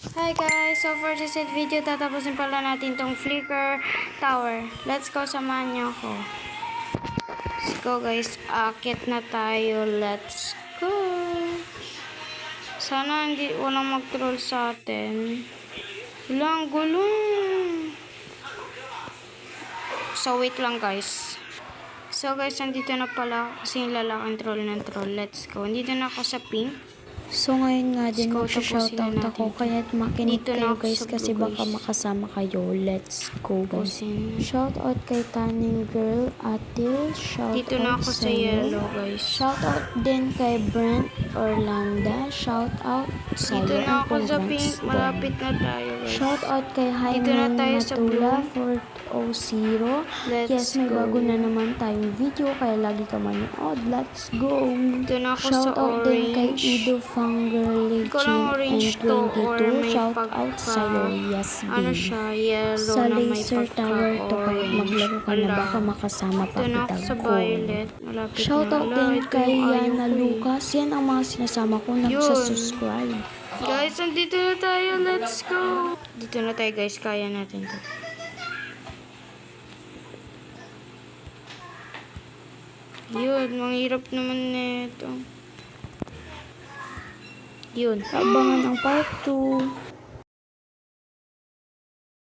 Hi guys! So for this video, tatapusin pala natin tong Flicker Tower. Let's go, samahan niyo ako. Let's go guys, akit na tayo. Let's go! Sana hindi walang mag-troll sa atin. Walang gulong. So wait lang guys. So guys, nandito na pala ako kasi yung lalaking troll ng troll. Let's go. Nandito na ako sa pink. So ngayon nga din Let's go, mag-shoutout tapusin na ako, natin. kaya't makinig Dito na kayo ako guys sa kasi blue, baka guys. makasama kayo. Let's go guys. Tapusin. Shoutout kay Taning Girl, Atil, shoutout Dito na ako sa yellow guys. Shoutout din kay Brent Orlanda, shoutout sa Dito iyo na and ako sa pink. congrats Malapit na tayo guys. Shoutout kay Dito na Jaime tayo sa Matula blue. 400. Let's Yes, may go. bago na naman tayong video kaya lagi ka manood. Let's go! Dito na ako sa Shoutout din kay orange. Ido Fangerly Ko lang orange to or may Shoutout sa'yo, yes ano babe. siya, yellow Sa na may laser tower to kahit pagka-orange. maglaro ka na baka makasama pa Dito na ako kita sa go. violet. Malapit Shoutout na. din Ito kay yung ayaw Yana ko eh. Lucas. Yan ang mga sinasama ko nagsasubscribe. Guys, nandito na tayo. Let's go. Dito na tayo guys. Kaya natin to. Yun, manghirap naman nito. Yun. Abangan ang part 2.